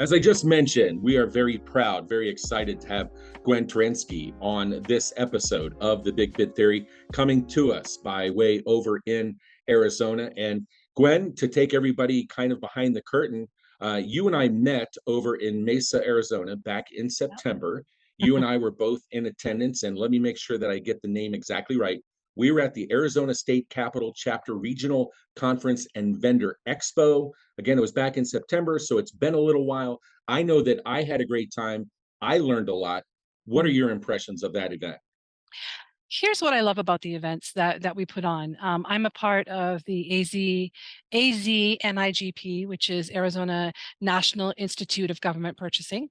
As I just mentioned, we are very proud, very excited to have Gwen Turensky on this episode of the Big Bid Theory, coming to us by way over in Arizona. And Gwen, to take everybody kind of behind the curtain, you and I met over in Mesa, Arizona back in September. You and I were both in attendance, and let me make sure that I get the name exactly right. We were at the Arizona State Capitol Chapter Regional Conference and Vendor Expo. Again, it was back in September, so it's been a little while. I know that I had a great time. I learned a lot. What are Mhm. your impressions of that event? Here's what I love about the events that we put on. I'm a part of the AZNIGP, which is Arizona National Institute of Government Purchasing,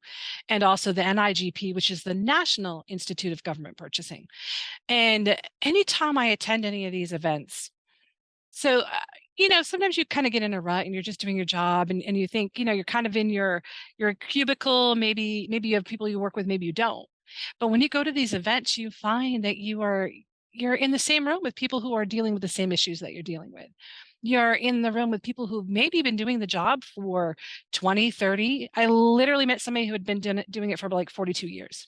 and also the NIGP, which is the National Institute of Government Purchasing. And anytime I attend any of these events, so sometimes you kind of get in a rut and you're just doing your job, and you think, you're kind of in your cubicle. Maybe you have people you work with, maybe you don't. But when you go to these events, you find that you're in the same room with people who are dealing with the same issues that you're dealing with. You're in the room with people who've maybe been doing the job for 20, 30. I literally met somebody who had been doing it for like 42 years.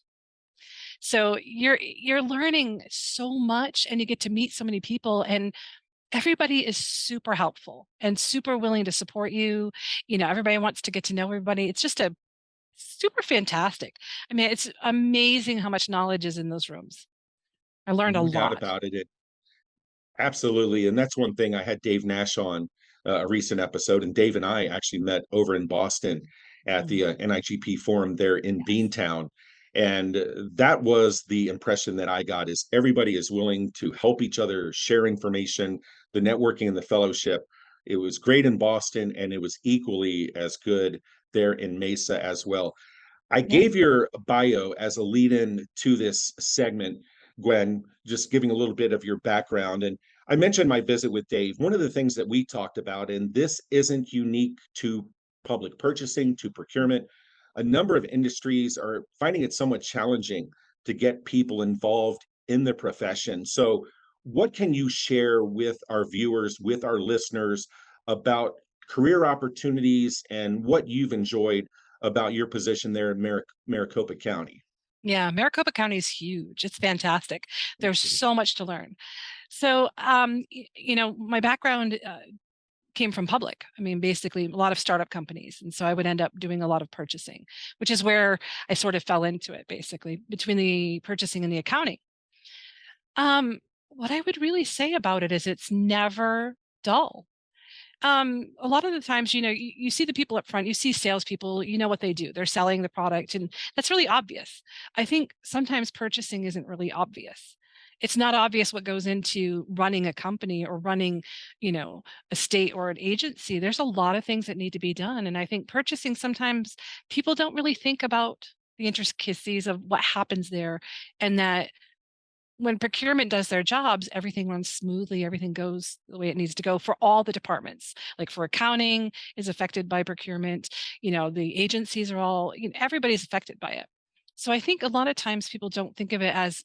So you're learning so much, and you get to meet so many people, and everybody is super helpful and super willing to support you. Everybody wants to get to know everybody. It's just a super fantastic. I mean, it's amazing how much knowledge is in those rooms. I learned a No doubt lot. about it. Absolutely. And that's one thing. I had Dave Nash on a recent episode, and Dave and I actually met over in Boston at the Mhm. NIGP forum there in Yes. Beantown. And that was the impression that I got, is everybody is willing to help each other, share information, the networking and the fellowship. It was great in Boston, and it was equally as good there in Mesa as well. I Yeah. gave your bio as a lead in to this segment, Gwen, just giving a little bit of your background. And I mentioned my visit with Dave. One of the things that we talked about, and this isn't unique to public purchasing, to procurement, a number of industries are finding it somewhat challenging to get people involved in the profession. So, what can you share with our viewers, with our listeners, about career opportunities and what you've enjoyed about your position there in Maricopa County? Yeah, Maricopa County is huge. It's fantastic. There's so much to learn. So, my background came from public. I mean, basically, a lot of startup companies. And so I would end up doing a lot of purchasing, which is where I sort of fell into it, basically, between the purchasing and the accounting. What I would really say about it is it's never dull. A lot of the times, you see the people up front, you see salespeople, you know what they do. They're selling the product, and that's really obvious. I think sometimes purchasing isn't really obvious. It's not obvious what goes into running a company or running, a state or an agency. There's a lot of things that need to be done. And I think purchasing, sometimes people don't really think about the intricacies of what happens there, and that when procurement does their jobs, everything runs smoothly, everything goes the way it needs to go for all the departments. Like for accounting is affected by procurement, the agencies are all, everybody's affected by it. So I think a lot of times people don't think of it as,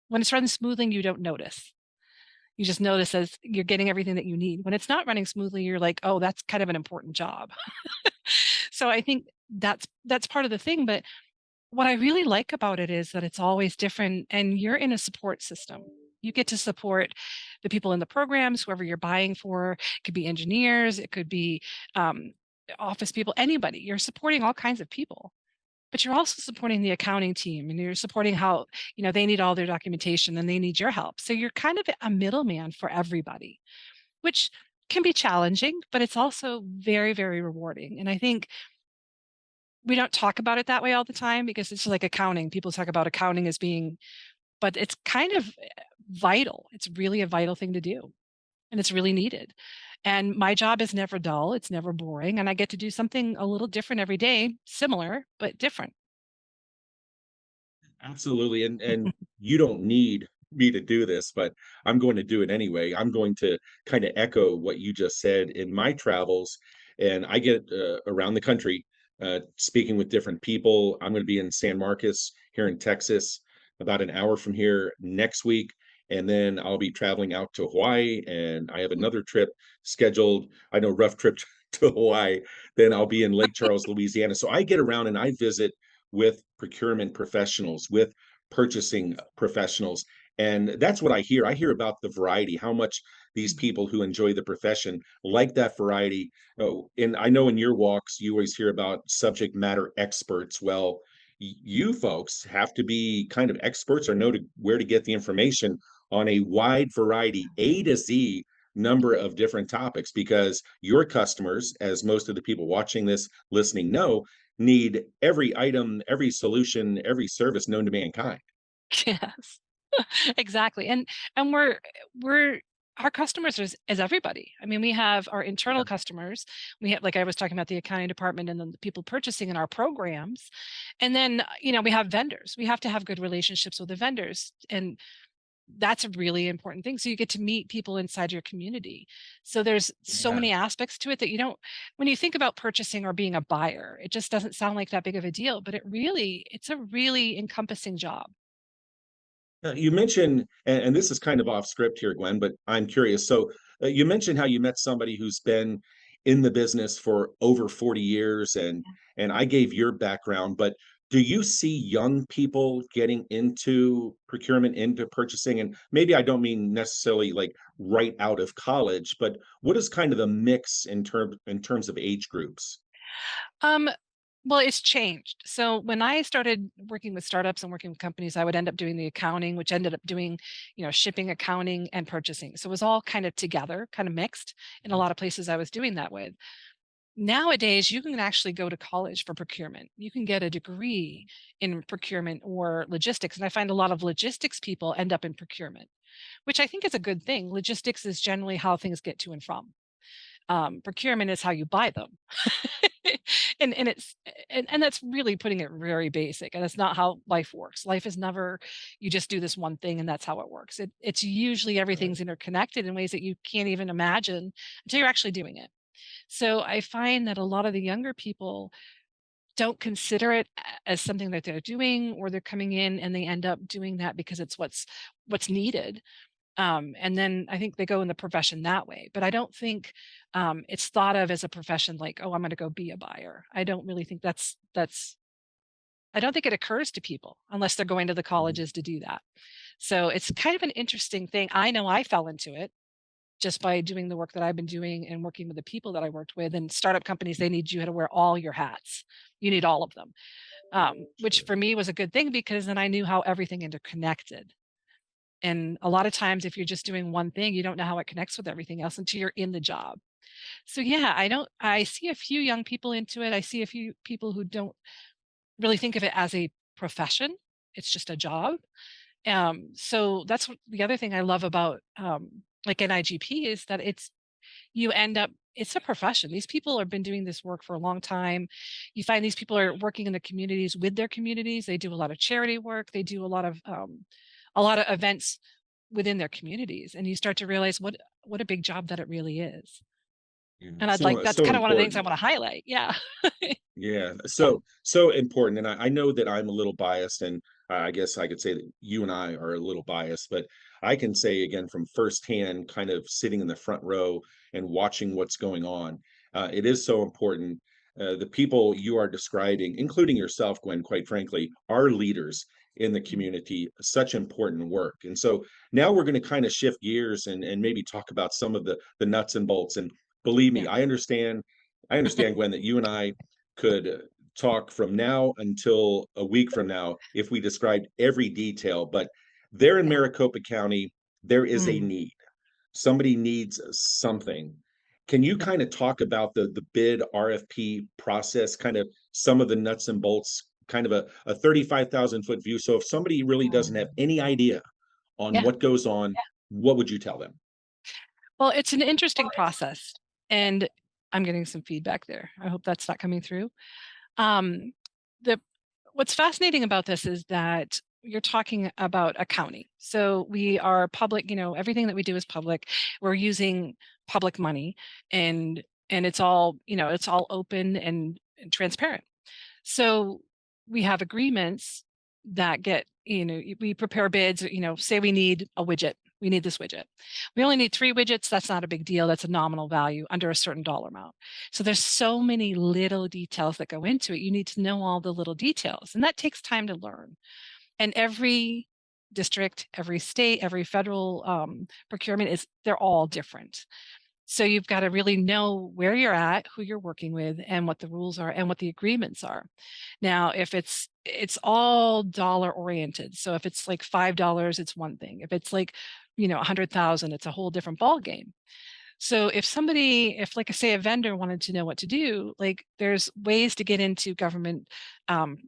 when it's running smoothly, you don't notice. You just notice as you're getting everything that you need. When it's not running smoothly, you're like, oh, that's kind of an important job. So I think that's part of the thing. But what I really like about it is that it's always different, and you're in a support system. You get to support the people in the programs, whoever you're buying for. It could be engineers, it could be um, office people, anybody. You're supporting all kinds of people, but you're also supporting the accounting team, and you're supporting how, they need all their documentation and they need your help. So you're kind of a middleman for everybody, which can be challenging, but it's also very, very rewarding. And I think we don't talk about it that way all the time, because it's like accounting. People talk about accounting as being, but it's kind of vital. It's really a vital thing to do, and it's really needed. And my job is never dull, it's never boring, and I get to do something a little different every day, similar but different. Absolutely. And you don't need me to do this, but I'm going to do it anyway. I'm going to kind of echo what you just said in my travels. And I get around the country speaking with different people. I'm going to be in San Marcos here in Texas, about an hour from here next week. And then I'll be traveling out to Hawaii, and I have Hmm. another trip scheduled. I know, rough trip to Hawaii, then I'll be in Lake Charles, Louisiana. So I get around and I visit with procurement professionals, with purchasing professionals. And that's what I hear. I hear about the variety, how much these people who enjoy the profession like that variety. And I know in your walks, you always hear about subject matter experts. Well, you folks have to be kind of experts or know where to get the information on a wide variety, A to Z number of different topics, because your customers, as most of the people watching this, listening know, need every item, every solution, every service known to mankind. Yes. Exactly. And we're our customers is everybody. I mean, we have our internal Yeah. customers. We have, like I was talking about, the accounting department and then the people purchasing in our programs. And then, we have vendors. We have to have good relationships with the vendors. And that's a really important thing. So you get to meet people inside your community. So there's so Yeah. many aspects to it that you don't, when you think about purchasing or being a buyer, it just doesn't sound like that big of a deal, but it's a really encompassing job. You mentioned, and this is kind of off script here, Gwen, but I'm curious. So you mentioned how you met somebody who's been in the business for over 40 years, and I gave your background, but do you see young people getting into procurement, into purchasing? And maybe I don't mean necessarily like right out of college, but what is kind of the mix in terms of age groups? Um, well, it's changed. So when I started working with startups and working with companies, I would end up doing the accounting, which ended up doing, shipping, accounting, and purchasing. So it was all kind of together, kind of mixed in a lot of places I was doing that with. Nowadays, you can actually go to college for procurement. You can get a degree in procurement or logistics. And I find a lot of logistics people end up in procurement, which I think is a good thing. Logistics is generally how things get to and from. Procurement is how you buy them. and it's and that's really putting it very basic, and that's not how life works. Life is never you just do this one thing and that's how it works. It's usually Right. everything's interconnected in ways that you can't even imagine until you're actually doing it. So I find that a lot of the younger people don't consider it as something that they're doing, or they're coming in and they end up doing that because it's what's needed. And then I think they go in the profession that way. But I don't think it's thought of as a profession like, oh, I'm going to go be a buyer. I don't really think that's. I don't think it occurs to people unless they're going to the Mhm. colleges to do that. So it's kind of an interesting thing. I know I fell into it just by doing the work that I've been doing and working with the people that I worked with. And startup companies, they need you to wear all your hats. You need all of them, which Sure. for me was a good thing because then I knew how everything interconnected. And a lot of times, if you're just doing one thing, you don't know how it connects with everything else until you're in the job. So yeah, I see a few young people into it. I see a few people who don't really think of it as a profession. It's just a job. So that's the other thing I love about like an IGP is that you end up it's a profession. These people have been doing this work for a long time. You find these people are working in the communities with their communities. They do a lot of charity work. They do a lot of events within their communities, and you start to realize what a big job that it really is. Yeah. And So that's so kind of one of the things I important. want to highlight. Yeah. Yeah, Yeah. so important, and I know that I'm a little biased, and I guess I could say that you and I are a little biased, but I can say again from firsthand, kind of sitting in the front row and watching what's going on, it is so important. The people you are describing, including yourself, Gwen, quite frankly, are leaders in the Mm. community. Such important work, and so now we're going to kind of shift gears and maybe talk about some of the nuts and bolts. And believe Yeah. me, I understand, Gwen, that you and I could talk from now until a week from now if we described every detail. But there in Yeah. Maricopa County, there is a Mm. need. Somebody needs something. Can you Yeah. kind of talk about the bid RFP process, kind of some of the nuts and bolts, kind of a 35,000-foot view? So if somebody really doesn't have any idea on Yeah. what goes on, what would you tell them? Well, it's an interesting process, and I'm getting some feedback there. I hope that's not coming through. Um, the What's fascinating about this is that you're talking about a county. So we are public, everything that we do is public. We're using public money, and it's all, it's all open and transparent. So we have agreements that get, we prepare bids, say we need a widget. We need this widget. We only need 3 widgets. That's not a big deal. That's a nominal value under a certain dollar amount. So there's so many little details that go into it. You need to know all the little details, and that takes time to learn. And every district, every state, every federal procurement they're all different. So you've got to really know where you're at, who you're working with, and what the rules are and what the agreements are. Now, if it's all dollar oriented. So if it's like $5, it's one thing. If it's like, 100,000, it's a whole different ball game. So if like I say a vendor wanted to know what to do, like there's ways to get into government, um,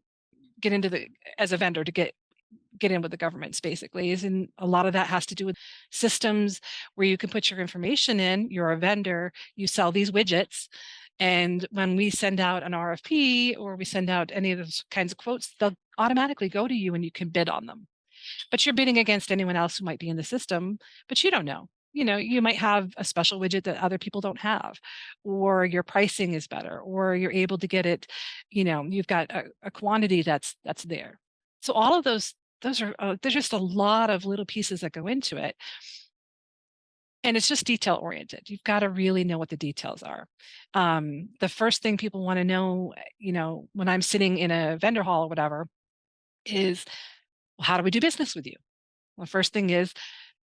get into the as a vendor to get in with the governments basically and a lot of that has to do with systems where you can put your information in. You're a vendor, you sell these widgets, and when we send out an RFP or we send out any of those kinds of quotes, they'll automatically go to you and you can bid on them. But you're bidding against anyone else who might be in the system, but you don't know. You might have a special widget that other people don't have, or your pricing is better, or you're able to get it, you've got a quantity that's there. So all of those are there's just a lot of little pieces that go into it. And it's just detail oriented. You've got to really know what the details are. The first thing people want to know, when I'm sitting in a vendor hall or whatever, is well, how do we do business with you? Well, the first thing is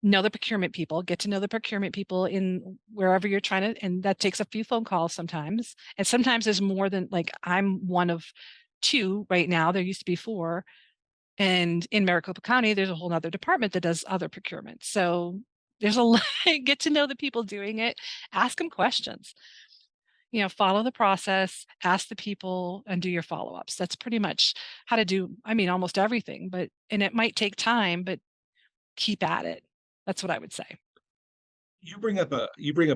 know the procurement people, get to know the procurement people in wherever you're trying to, and that takes a few phone calls sometimes. And sometimes there's more than like I'm one of 2 right now. There used to be 4. And in Maricopa County, there's a whole other department that does other procurement. So there's a lot, get to know the people doing it, ask them questions, follow the process, ask the people and do your follow-ups. That's pretty much how to do, almost everything, and it might take time, but keep at it. That's what I would say. You bring up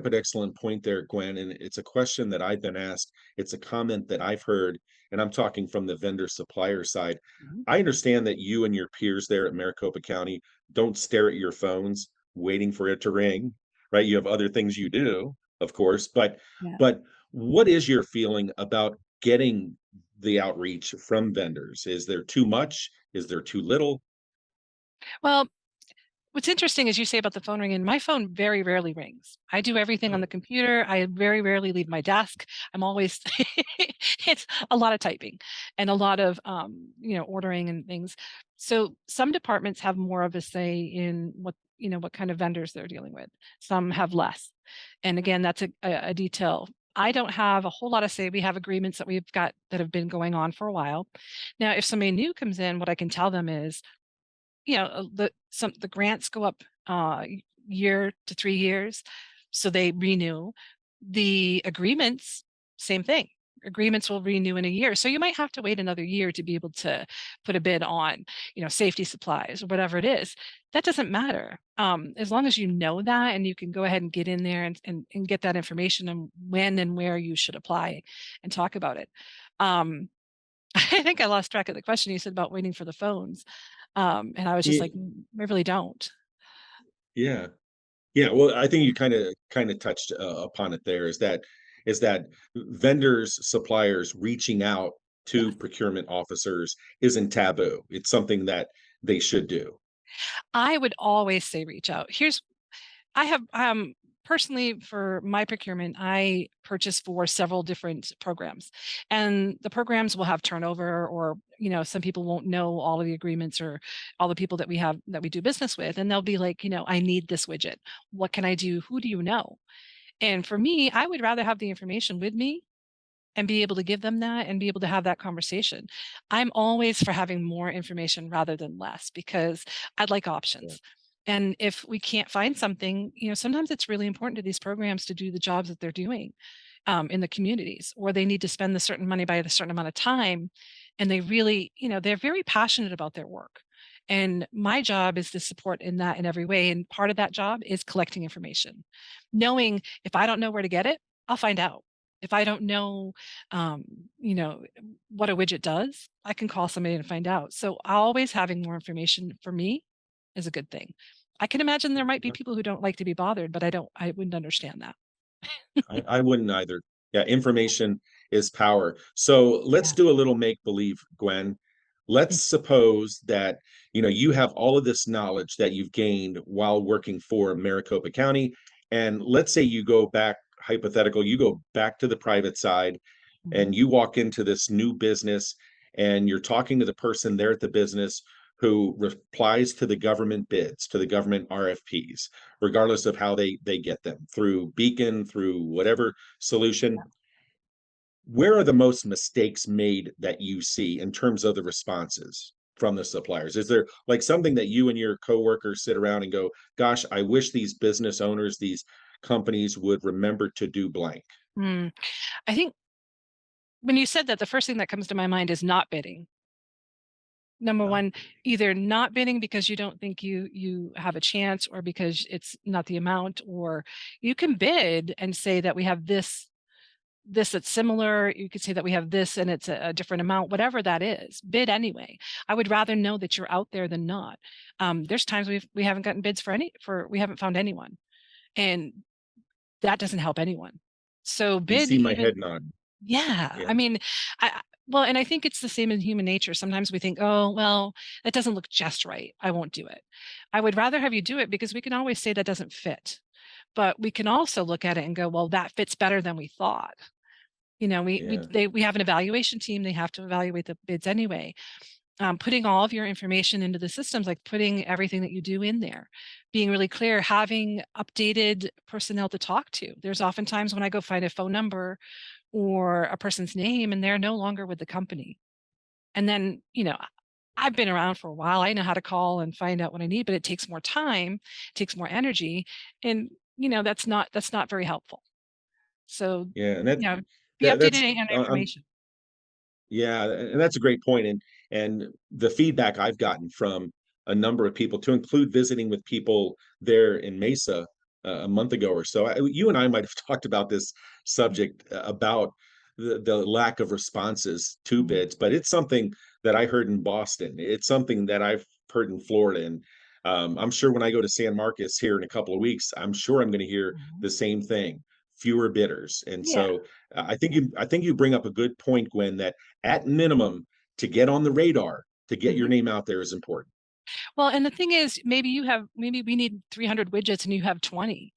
an excellent point there, Gwen, and it's a question that I've been asked. It's a comment that I've heard, and I'm talking from the vendor supplier side. Mhm. I understand that you and your peers there at Maricopa County don't stare at your phones waiting for it to ring, right? You have other things you do, of course, Yeah. but what is your feeling about getting the outreach from vendors? Is there too much? Is there too little? Well, what's interesting is you say about the phone ringing. My phone very rarely rings. I do everything on Oh, the computer. I very rarely leave my desk. I'm always it's a lot of typing and a lot of ordering and things. So some departments have more of a say in what kind of vendors they're dealing with. Some have less. And again, that's a detail. I don't have a whole lot of say. We have agreements that we've got that have been going on for a while. Now, if somebody new comes in, what I can tell them is the grants go up year to 3 years, so they renew. The agreements, same thing. Agreements will renew in a year, so you might have to wait another year to be able to put a bid on, safety supplies or whatever it is. That doesn't matter as long as you know that and you can go ahead and get in there and get that information and when and where you should apply and talk about it. Um, I think I lost track of the question you said about waiting for the phones. And I was just like, I really don't." yeah. Yeah, well, I think you kinda touched, upon it there, is that vendors, suppliers reaching out to Yes. procurement officers isn't taboo. It's something that they should do. I would always say reach out. I have, personally for my procurement, I purchase for several different programs, and the programs will have turnover or, some people won't know all of the agreements or all the people that we do business with, and they'll be like, "I need this widget. What can I do? Who do you know?" And for me, I would rather have the information with me and be able to give them that and be able to have that conversation. I'm always for having more information rather than less because I'd like Yeah, options. And if we can't find something, sometimes it's really important to these programs to do the jobs that they're doing in the communities, or they need to spend the certain money by a certain amount of time. And they really, they're very passionate about their work. And my job is to support in that in every way. And part of that job is collecting information, knowing if I don't know where to get it, I'll find out. If I don't know, um, you know, what a widget does, I can call somebody and find out. So always having more information for me is a good thing. I can imagine there might be yeah. people who don't like to be bothered, but I wouldn't understand that. I wouldn't either. Yeah, information is power. So let's Yeah. do a little make believe, Gwen. let's suppose that you have all of this knowledge that you've gained while working for Maricopa County, and let's say you go back, hypothetical, you go back to the private side Mhm. and you walk into this new business and you're talking to the person there at the business who replies to the government bids, to the government RFPs, regardless of how they get them, through Beacon, through whatever solution. Where are the most mistakes made that you see in terms of the responses from the suppliers? Is there like something that you and your coworkers sit around and go, gosh, I wish these business owners, these companies would remember to do blank? Mm. I think when you said that, the first thing that comes to my mind is not bidding. Number Not one, either not bidding because you don't think you have a chance, or because it's not the amount, or you can bid and say that we have this that's similar. You could say that we have this and it's a different amount, whatever that is. Bid anyway. I would rather know that you're out there than not. There's times we haven't gotten bids we haven't found anyone, and that doesn't help anyone. So you bid see my even. head nod. Yeah, Yeah, I mean, well, and I think it's the same in human nature. Sometimes we think, "Oh, well, that doesn't look just right. I won't do it." I would rather have you do it, because we can always say that doesn't fit. But we can also look at it and go, "Well, that fits better than we thought." yeah, We have an evaluation team. They have to evaluate the bids anyway. Putting all of your information into the systems, like putting everything that you do in there, being really clear, having updated personnel to talk to. There's oftentimes when I go find a phone number or a person's name and they're no longer with the company. And then, I've been around for a while. I know how to call and find out what I need, but it takes more time, takes more energy. And, that's not very helpful. So, yeah, and that, be that's updated on information. yeah, and that's a great point. And the feedback I've gotten from a number of people, to include visiting with people there in Mesa a month ago or so. You and I might have talked about this subject, about the lack of responses to Mhm. bids, but it's something that I heard in Boston. It's something that I've heard in Florida, and I'm sure when I go to San Marcos here in a couple of weeks, I'm sure I'm going to hear Mhm. the same thing: fewer bidders. And Yeah. so I think you bring up a good point, Gwen, that at minimum, to get on the radar, to get your Mhm. name out there is important. Well, and the thing is, maybe we need 300 widgets and you have 20.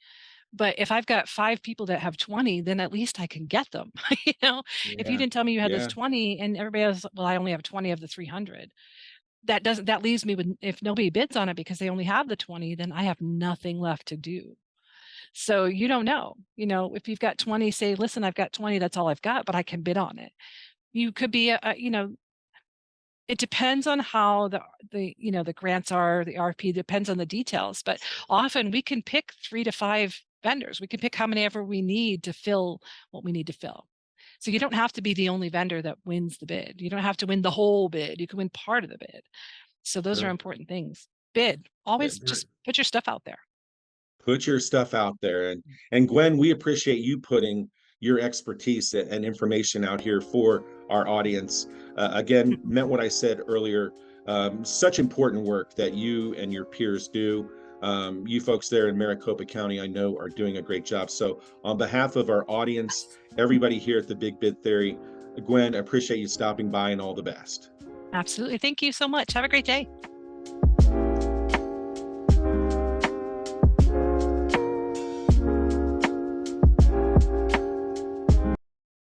But if I've got 5 people that have 20, then at least I can get them. You know, if you Yeah, didn't tell me you had those yeah, 20 and everybody else, well, I only have 20 of the 300. That leaves me with, if nobody bids on it because they only have the 20, then I have nothing left to do. So you don't know. If you've got 20, say, listen, I've got 20, that's all I've got, but I can bid on it. You could be it depends on how the grants are, the RFP depends on the details, but often we can pick 3 to 5 vendors. We can pick how many ever we need to fill what we need to fill. So you don't have to be the only vendor that wins the bid. You don't have to win the whole bid. You can win part of the bid. So those are sure. important things. Bid. Yeah, Always just put your stuff out there. put your stuff out there. And Gwen, we appreciate you putting your expertise and information out here for our audience. Again, meant what I said earlier. Such important work that you and your peers do. You folks there in Maricopa County, I know, are doing a great job. So on behalf of our audience, everybody here at the Big Bid Theory, Gwen, I appreciate you stopping by, and all the best. Absolutely. Thank you so much. Have a great day.